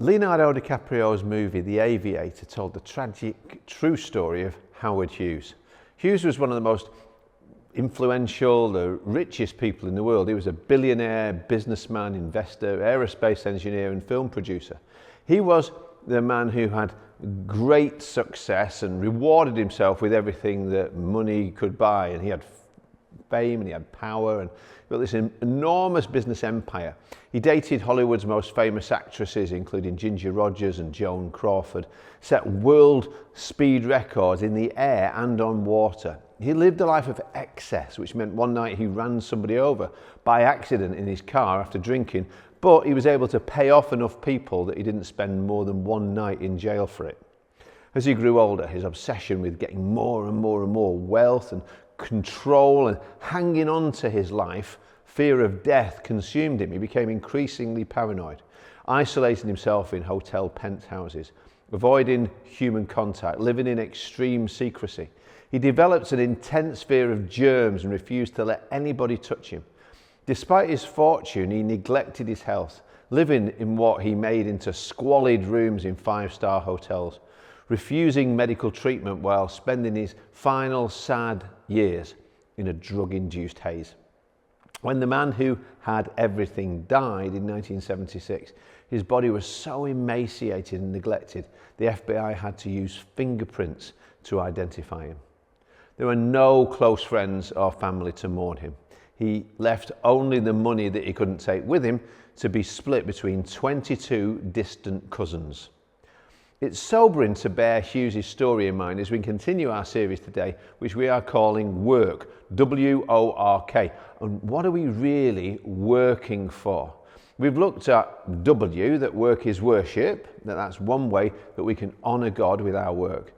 Leonardo DiCaprio's movie The Aviator told the tragic, true story of Howard Hughes. Hughes was one of the most influential, the richest people in the world. He was a billionaire, businessman, investor, aerospace engineer and film producer. He was the man who had great success and rewarded himself with everything that money could buy, and he had fame and he had power and built this enormous business empire. He dated Hollywood's most famous actresses, including Ginger Rogers and Joan Crawford, set world speed records in the air and on water. He lived a life of excess, which meant one night he ran somebody over by accident in his car after drinking, but he was able to pay off enough people that he didn't spend more than one night in jail for it. As he grew older, his obsession with getting more and more and more wealth and control and hanging on to his life, fear of death consumed him. He became increasingly paranoid, isolating himself in hotel penthouses, avoiding human contact, living in extreme secrecy. He developed an intense fear of germs and refused to let anybody touch him. Despite his fortune, he neglected his health, living in what he made into squalid rooms in five-star hotels, refusing medical treatment while spending his final sad years in a drug-induced haze. When the man who had everything died in 1976, his body was so emaciated and neglected, the FBI had to use fingerprints to identify him. There were no close friends or family to mourn him. He left only the money that he couldn't take with him to be split between 22 distant cousins. It's sobering to bear Hughes' story in mind as we continue our series today, which we are calling Work, W-O-R-K. And what are we really working for? We've looked at W, that work is worship, that's one way that we can honour God with our work.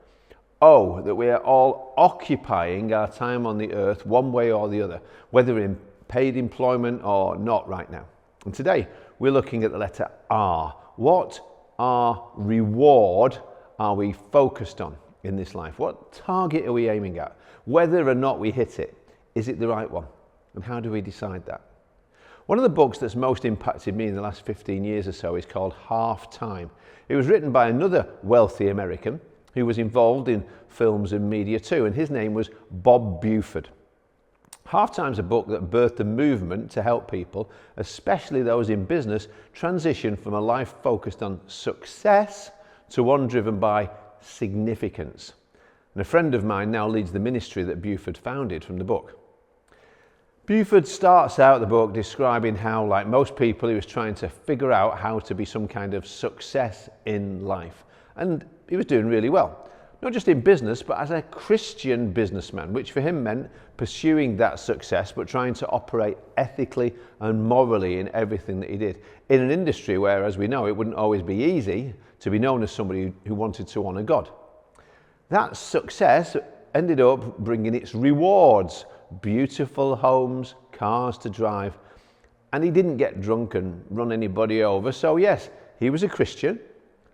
O, that we are all occupying our time on the earth one way or the other, whether in paid employment or not right now. And today we're looking at the letter R. What reward are we focused on in this life? What target are we aiming at? Whether or not we hit it, is it the right one? And how do we decide that? One of the books that's most impacted me in the last 15 years or so is called Half Time. It was written by another wealthy American who was involved in films and media too, and his name was Bob Buford. Half Time's a book that birthed a movement to help people, especially those in business, transition from a life focused on success to one driven by significance. And a friend of mine now leads the ministry that Buford founded from the book. Buford starts out the book describing how, like most people, he was trying to figure out how to be some kind of success in life. And he was doing really well. Not just in business, but as a Christian businessman, which for him meant pursuing that success, but trying to operate ethically and morally in everything that he did. In an industry where, as we know, it wouldn't always be easy to be known as somebody who wanted to honour God. That success ended up bringing its rewards, beautiful homes, cars to drive, and he didn't get drunk and run anybody over. So yes, he was a Christian,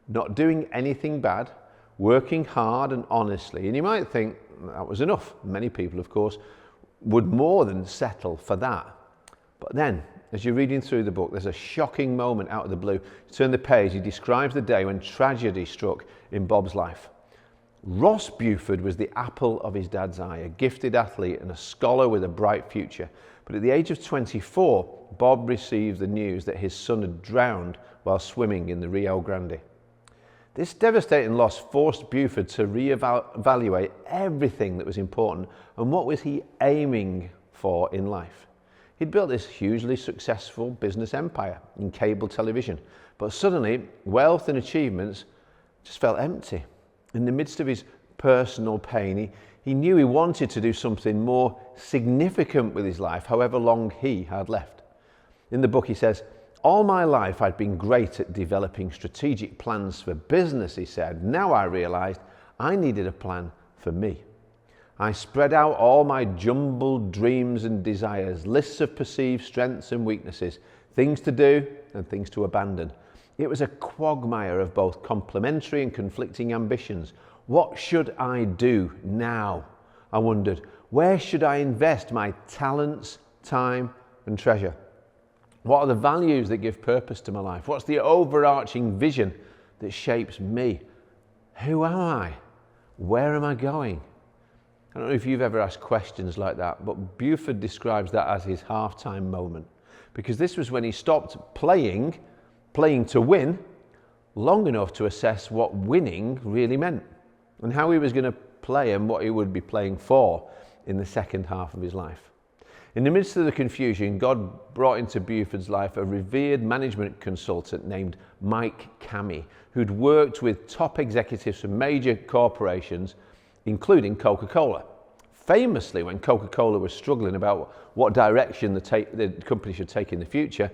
not doing anything bad, working hard and honestly, and you might think that was enough. Many people, of course, would more than settle for that. But then, as you're reading through the book, there's a shocking moment out of the blue. You turn the page, he describes the day when tragedy struck in Bob's life. Ross Buford was the apple of his dad's eye, a gifted athlete and a scholar with a bright future. But at the age of 24, Bob received the news that his son had drowned while swimming in the Rio Grande. This devastating loss forced Buford to reevaluate everything that was important and what was he aiming for in life. He'd built this hugely successful business empire in cable television, but suddenly wealth and achievements just felt empty. In the midst of his personal pain, he knew he wanted to do something more significant with his life, however long he had left. In the book he says, "All my life I'd been great at developing strategic plans for business," he said. "Now I realized I needed a plan for me. I spread out all my jumbled dreams and desires, lists of perceived strengths and weaknesses, things to do and things to abandon. It was a quagmire of both complementary and conflicting ambitions. What should I do now? I wondered, where should I invest my talents, time and treasure? What are the values that give purpose to my life? What's the overarching vision that shapes me? Who am I? Where am I going? I don't know if you've ever asked questions like that, but Buford describes that as his halftime moment, because this was when he stopped playing to win, long enough to assess what winning really meant and how he was going to play and what he would be playing for in the second half of his life. In the midst of the confusion, God brought into Buford's life a revered management consultant named Mike Cammy, who'd worked with top executives from major corporations, including Coca-Cola. Famously, when Coca-Cola was struggling about what direction the company should take in the future,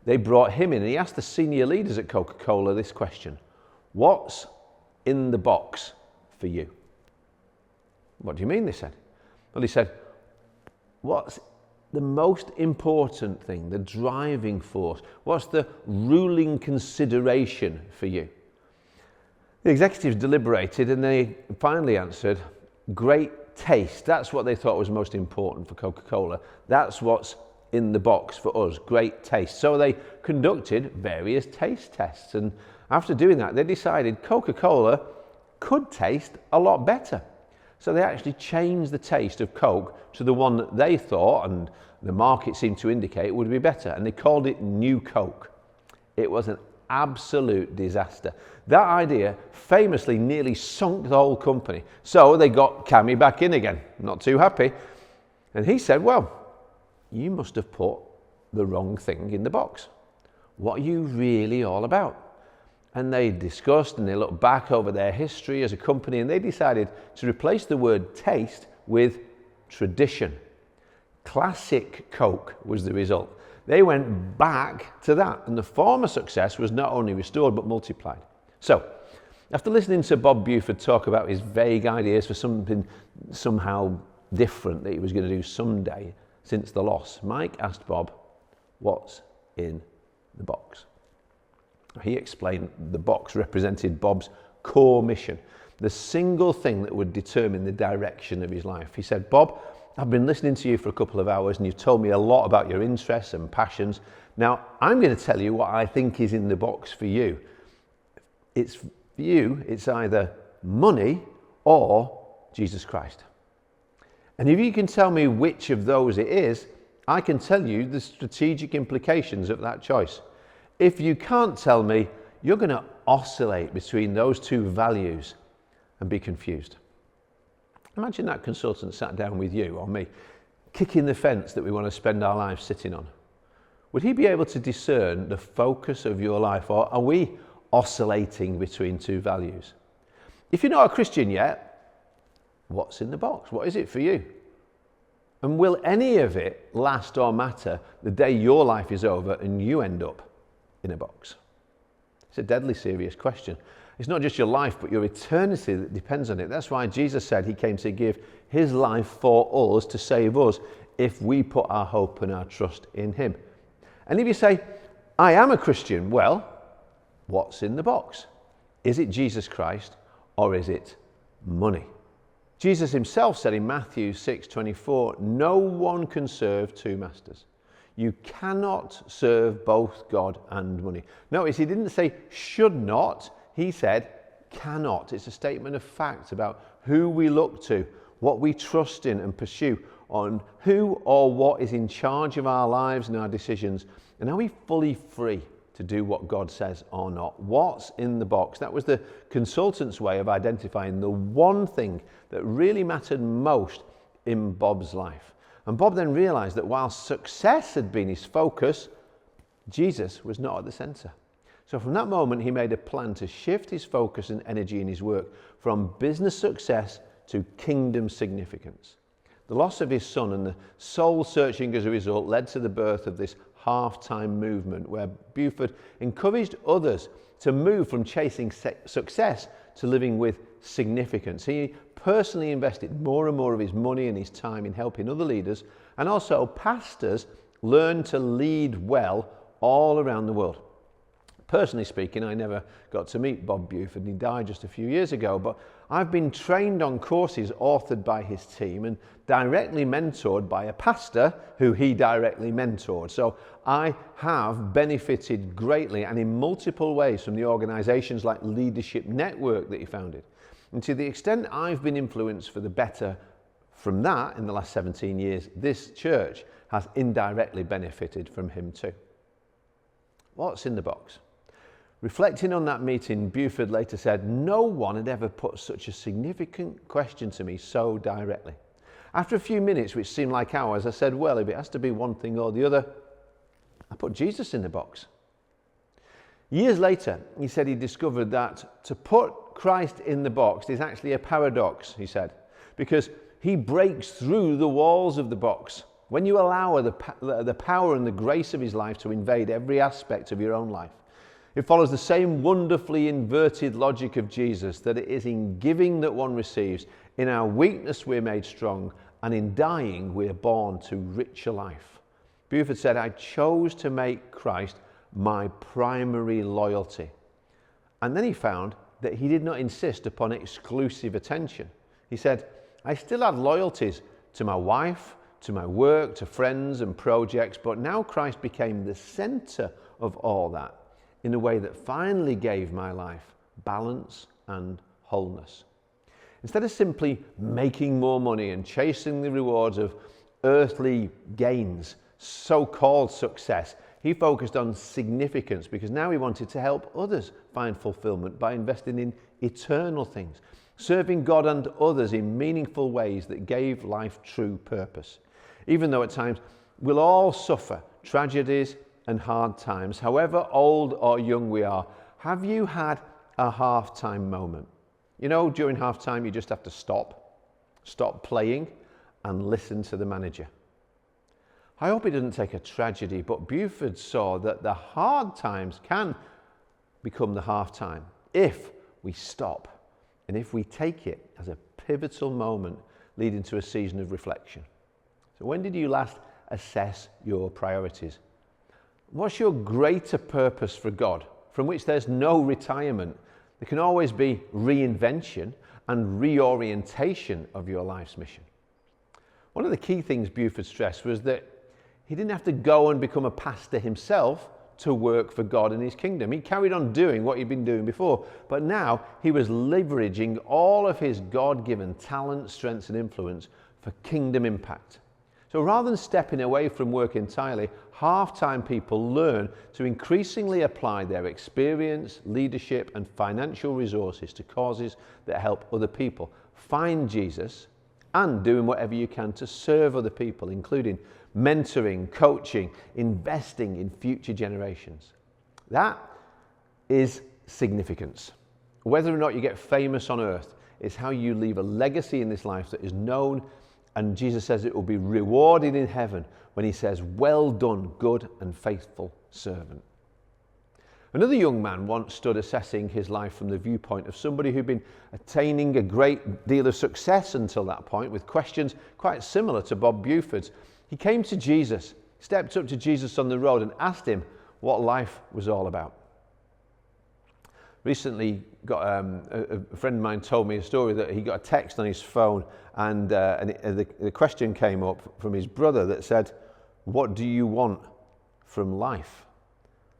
they brought him in and he asked the senior leaders at Coca-Cola this question: what's in the box for you? What do you mean, they said? Well, he said, what's the most important thing, the driving force? What's the ruling consideration for you? The executives deliberated and they finally answered, great taste. That's what they thought was most important for Coca-Cola. That's what's in the box for us, great taste. So they conducted various taste tests, and after doing that, they decided Coca-Cola could taste a lot better. So they actually changed the taste of Coke to the one that they thought, and the market seemed to indicate, would be better, and they called it New Coke. It was an absolute disaster. That idea famously nearly sunk the whole company. So they got Cammy back in again, not too happy. And he said, well, you must have put the wrong thing in the box. What are you really all about? And they discussed and they looked back over their history as a company, and they decided to replace the word taste with tradition. Classic Coke was the result. They went back to that, and the former success was not only restored but multiplied. So, after listening to Bob Buford talk about his vague ideas for something somehow different that he was going to do someday since the loss, Mike asked Bob, what's in the box? He explained the box represented Bob's core mission, the single thing that would determine the direction of his life. He said, Bob, I've been listening to you for a couple of hours and you've told me a lot about your interests and passions. Now, I'm going to tell you what I think is in the box for you. It's for you, it's either money or Jesus Christ. And if you can tell me which of those it is, I can tell you the strategic implications of that choice. If you can't tell me, you're going to oscillate between those two values and be confused. Imagine that consultant sat down with you or me, kicking the fence that we want to spend our lives sitting on. Would he be able to discern the focus of your life, or are we oscillating between two values? If you're not a Christian yet, what's in the box? What is it for you? And will any of it last or matter the day your life is over and you end up in a box? It's a deadly serious question. It's not just your life, but your eternity that depends on it. That's why Jesus said he came to give his life for us, to save us, if we put our hope and our trust in him. And if you say, I am a Christian, well, what's in the box? Is it Jesus Christ or is it money? Jesus himself said in Matthew 6:24, no one can serve two masters. You cannot serve both God and money. Notice he didn't say should not, he said cannot. It's a statement of fact about who we look to, what we trust in and pursue, on who or what is in charge of our lives and our decisions, and are we fully free to do what God says or not? What's in the box? That was the consultant's way of identifying the one thing that really mattered most in Bob's life. And Bob then realized that while success had been his focus, Jesus was not at the center. So from that moment, he made a plan to shift his focus and energy in his work from business success to kingdom significance. The loss of his son and the soul searching as a result led to the birth of this half-time movement where Buford encouraged others to move from chasing success to living with significance. He personally invested more and more of his money and his time in helping other leaders and also pastors learn to lead well all around the world. Personally speaking, I never got to meet Bob Buford, and he died just a few years ago, but I've been trained on courses authored by his team and directly mentored by a pastor who he directly mentored. So I have benefited greatly and in multiple ways from the organisations like Leadership Network that he founded. And to the extent I've been influenced for the better from that in the last 17 years, this church has indirectly benefited from him too. What's in the box? Reflecting on that meeting, Buford later said, "No one had ever put such a significant question to me so directly. After a few minutes, which seemed like hours, I said, well, if it has to be one thing or the other, I put Jesus in the box." Years later, he said he discovered that to put Christ in the box is actually a paradox, he said, because he breaks through the walls of the box. When you allow the power and the grace of his life to invade every aspect of your own life, it follows the same wonderfully inverted logic of Jesus, that it is in giving that one receives, in our weakness we're made strong, and in dying we're born to richer life. Buford said, "I chose to make Christ my primary loyalty." And then he found that he did not insist upon exclusive attention. He said, "I still had loyalties to my wife, to my work, to friends and projects, but now Christ became the center of all that, in a way that finally gave my life balance and wholeness." Instead of simply making more money and chasing the rewards of earthly gains, so-called success, he focused on significance, because now he wanted to help others find fulfillment by investing in eternal things, serving God and others in meaningful ways that gave life true purpose. Even though at times we'll all suffer tragedies and hard times, however old or young we are, have you had a halftime moment? You know, during halftime you just have to stop playing and listen to the manager. I hope it didn't take a tragedy, but Buford saw that the hard times can become the halftime if we stop and if we take it as a pivotal moment leading to a season of reflection. So when did you last assess your priorities? What's your greater purpose for God, from which there's no retirement? There can always be reinvention and reorientation of your life's mission. One of the key things Buford stressed was that he didn't have to go and become a pastor himself to work for God and his kingdom. He carried on doing what he'd been doing before, but now he was leveraging all of his God-given talent, strengths and influence for kingdom impact. So rather than stepping away from work entirely, half-time people learn to increasingly apply their experience, leadership and financial resources to causes that help other people find Jesus, and doing whatever you can to serve other people, including mentoring, coaching, investing in future generations. That is significance. Whether or not you get famous on earth is how you leave a legacy in this life that is known, and Jesus says it will be rewarded in heaven when he says, "Well done, good and faithful servant." Another young man once stood assessing his life from the viewpoint of somebody who'd been attaining a great deal of success until that point, with questions quite similar to Bob Buford's. He came to Jesus, stepped up to Jesus on the road and asked him what life was all about. Recently, a friend of mine told me a story that he got a text on his phone, and the question came up from his brother that said, "What do you want from life?"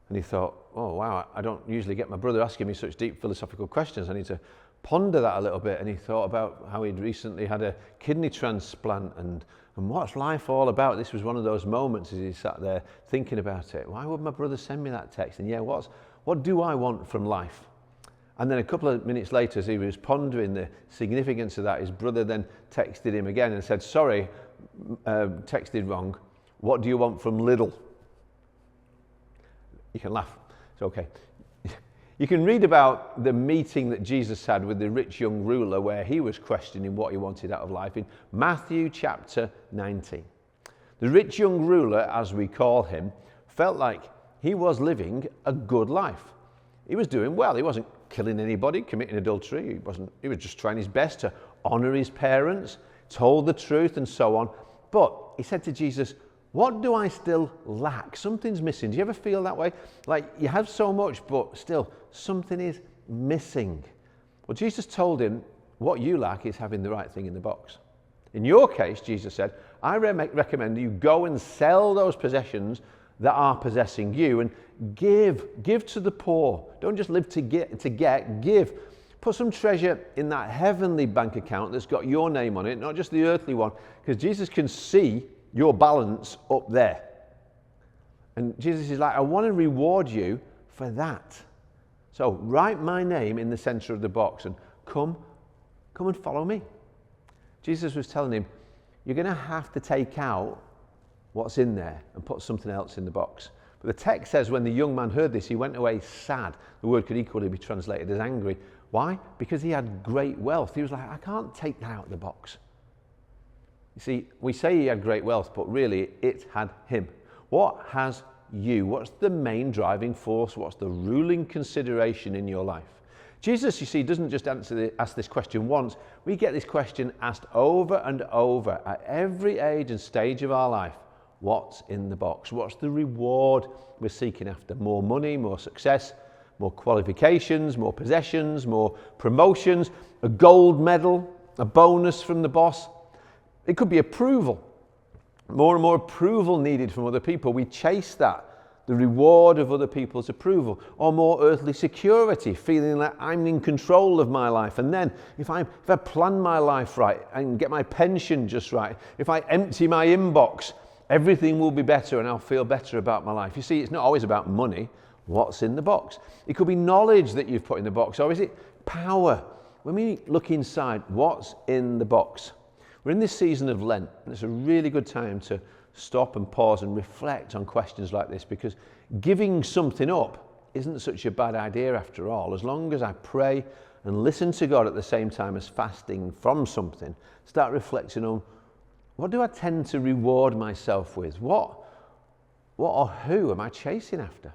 And he thought, oh wow, I don't usually get my brother asking me such deep philosophical questions. I need to ponder that a little bit. And he thought about how he'd recently had a kidney transplant and what's life all about. This was one of those moments as he sat there thinking about it. Why would my brother send me that text? And yeah, what do I want from life? And then a couple of minutes later, as he was pondering the significance of that, his brother then texted him again and said, "Sorry, texted wrong. What do you want from Lidl?" You can laugh, it's okay. You can read about the meeting that Jesus had with the rich young ruler where he was questioning what he wanted out of life in Matthew chapter 19. The rich young ruler, as we call him, felt like he was living a good life. He was doing well. He wasn't killing anybody, committing adultery. He was just trying his best to honor his parents, told the truth and so on. But he said to Jesus, What do I still lack? Something's missing. Do you ever feel that way? Like you have so much, but still something is missing. Well, Jesus told him, what you lack is having the right thing in the box. In your case, Jesus said, I recommend you go and sell those possessions that are possessing you and give to the poor. Don't just live to get, give. Put some treasure in that heavenly bank account that's got your name on it, not just the earthly one, because Jesus can see your balance up there. And Jesus is like, I want to reward you for that. So write my name in the center of the box and come and follow me. Jesus was telling him, you're going to have to take out what's in there and put something else in the box. But the text says when the young man heard this, he went away sad. The word could equally be translated as angry. Why? Because he had great wealth. He was like, I can't take that out of the box. You see, we say he had great wealth, but really it had him. What has you? What's the main driving force? What's the ruling consideration in your life? Jesus, you see, doesn't just ask this question once. We get this question asked over and over at every age and stage of our life. What's in the box? What's the reward we're seeking after? More money, more success, more qualifications, more possessions, more promotions, a gold medal, a bonus from the boss. It could be approval. More and more approval needed from other people. We chase that. The reward of other people's approval, or more earthly security, feeling like I'm in control of my life. And then if I plan my life right and get my pension just right, if I empty my inbox, everything will be better and I'll feel better about my life. You see, it's not always about money. What's in the box? It could be knowledge that you've put in the box, or is it power? When we look inside, what's in the box? We're in this season of Lent, and it's a really good time to stop and pause and reflect on questions like this, because giving something up isn't such a bad idea after all, as long as I pray and listen to God at the same time as fasting from something. Start reflecting on, what do I tend to reward myself with? What or who am I chasing after?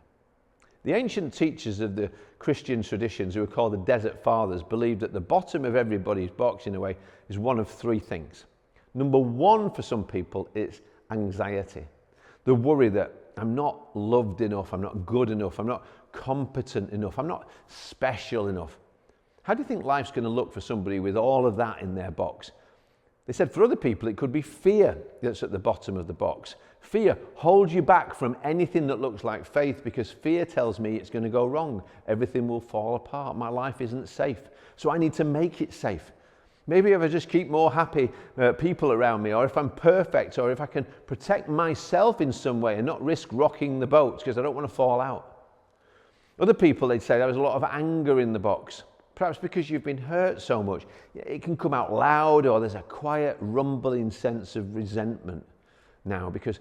The ancient teachers of the Christian traditions, who are called the Desert Fathers, believed that the bottom of everybody's box, in a way, is one of three things. Number one, for some people, it's anxiety. The worry that I'm not loved enough, I'm not good enough, I'm not competent enough, I'm not special enough. How do you think life's going to look for somebody with all of that in their box? They said for other people it could be fear that's at the bottom of the box. Fear holds you back from anything that looks like faith, because fear tells me it's going to go wrong. Everything will fall apart. My life isn't safe. So I need to make it safe. Maybe if I just keep more happy people around me, or if I'm perfect, or if I can protect myself in some way and not risk rocking the boat because I don't want to fall out. Other people, they'd say there was a lot of anger in the box. Perhaps because you've been hurt so much. It can come out loud, or there's a quiet rumbling sense of resentment now because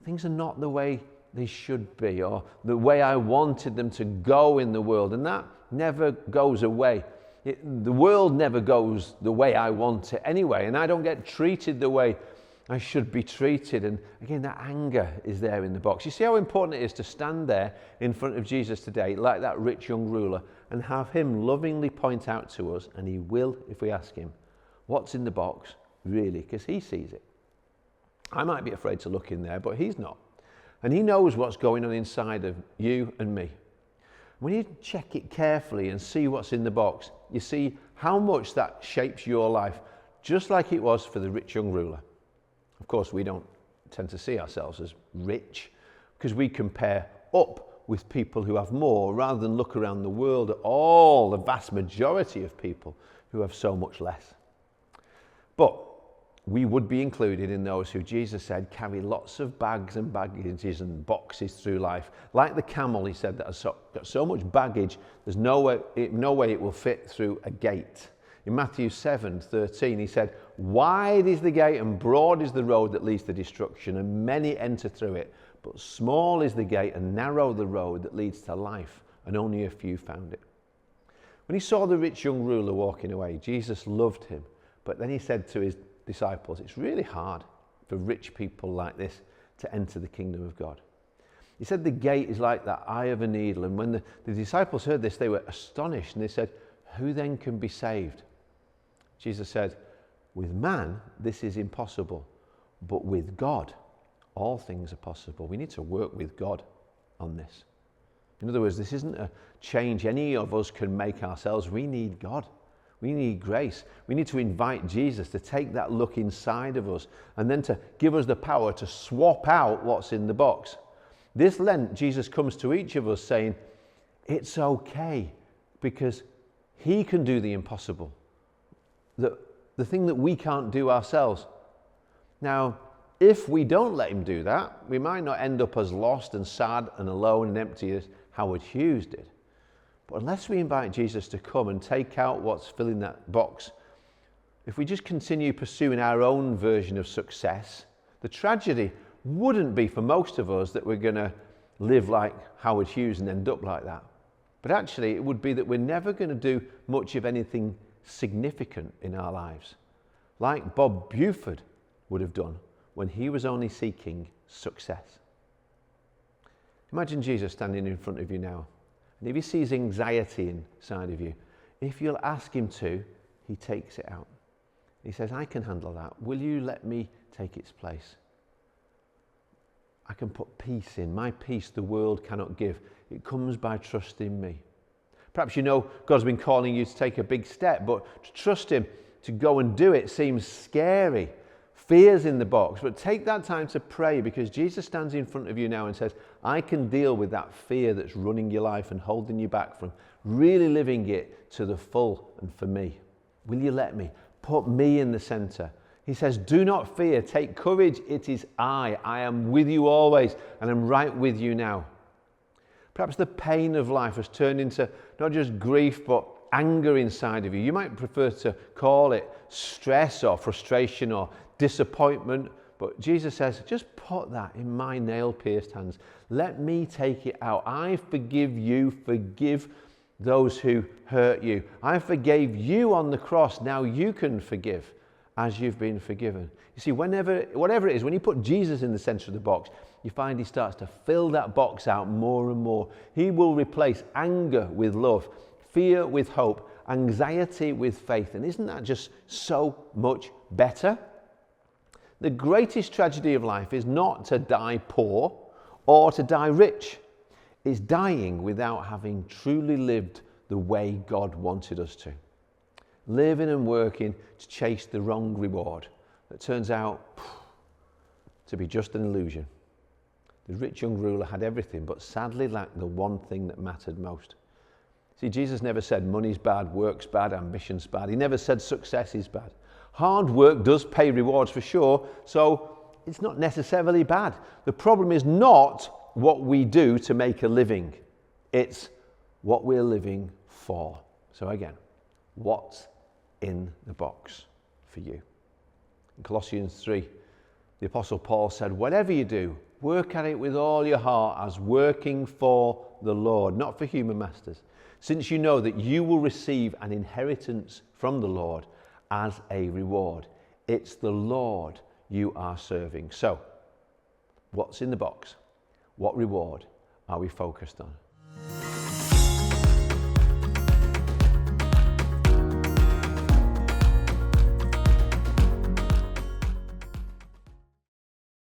things are not the way they should be, or the way I wanted them to go in the world, and that never goes away. The world never goes the way I want it anyway, and I don't get treated the way I should be treated. And again, that anger is there in the box. You see how important it is to stand there in front of Jesus today, like that rich young ruler, and have him lovingly point out to us, and he will if we ask him, what's in the box really, because he sees it. I might be afraid to look in there, but he's not. And he knows what's going on inside of you and me. When you check it carefully and see what's in the box, you see how much that shapes your life, just like it was for the rich young ruler. Of course, we don't tend to see ourselves as rich because we compare up with people who have more, rather than look around the world at all the vast majority of people who have so much less. But we would be included in those who Jesus said carry lots of bags and baggages and boxes through life. Like the camel, he said, that has got so much baggage, there's no way it will fit through a gate. In Matthew 7:13, he said, wide is the gate and broad is the road that leads to destruction, and many enter through it. But small is the gate and narrow the road that leads to life, and only a few found it. When he saw the rich young ruler walking away, Jesus loved him. But then he said to his disciples, it's really hard for rich people like this to enter the kingdom of God. He said the gate is like the eye of a needle. And when the disciples heard this, they were astonished, and they said, who then can be saved? Jesus said, with man, this is impossible, but with God, all things are possible. We need to work with God on this. In other words, this isn't a change any of us can make ourselves. We need God. We need grace. We need to invite Jesus to take that look inside of us and then to give us the power to swap out what's in the box. This Lent, Jesus comes to each of us saying, it's okay because he can do the impossible, the thing that we can't do ourselves. Now, if we don't let him do that, we might not end up as lost and sad and alone and empty as Howard Hughes did. But unless we invite Jesus to come and take out what's filling that box, if we just continue pursuing our own version of success, the tragedy wouldn't be for most of us that we're going to live like Howard Hughes and end up like that. But actually, it would be that we're never going to do much of anything significant in our lives, like Bob Buford would have done when he was only seeking success. Imagine Jesus standing in front of you now. And if he sees anxiety inside of you, if you'll ask him to, he takes it out. He says, I can handle that. Will you let me take its place? I can put peace in. My peace the world cannot give. It comes by trusting me. Perhaps you know God's been calling you to take a big step, but to trust him, to go and do it seems scary. Fear's in the box, but take that time to pray because Jesus stands in front of you now and says, I can deal with that fear that's running your life and holding you back from really living it to the full and for me. Will you let me? Put me in the center. He says, do not fear, take courage, it is I am with you always and I'm right with you now. Perhaps the pain of life has turned into not just grief but anger inside of you. You might prefer to call it stress or frustration or disappointment, but Jesus says, just put that in my nail-pierced hands. Let me take it out. I forgive you, forgive those who hurt you. I forgave you on the cross, now you can forgive as you've been forgiven. You see, whatever it is, when you put Jesus in the center of the box, you find he starts to fill that box out more and more. He will replace anger with love, fear with hope, anxiety with faith. And isn't that just so much better? The greatest tragedy of life is not to die poor or to die rich. It's dying without having truly lived the way God wanted us to. Living and working to chase the wrong reward that turns out to be just an illusion. The rich young ruler had everything, but sadly lacked the one thing that mattered most. See, Jesus never said money's bad, work's bad, ambition's bad. He never said success is bad. Hard work does pay rewards for sure, so it's not necessarily bad. The problem is not what we do to make a living. It's what we're living for. So again, what's in the box for you? In Colossians 3, the Apostle Paul said, whatever you do, work at it with all your heart as working for the Lord, not for human masters, since you know that you will receive an inheritance from the Lord as a reward. It's the Lord you are serving. So, what's in the box? What reward are we focused on?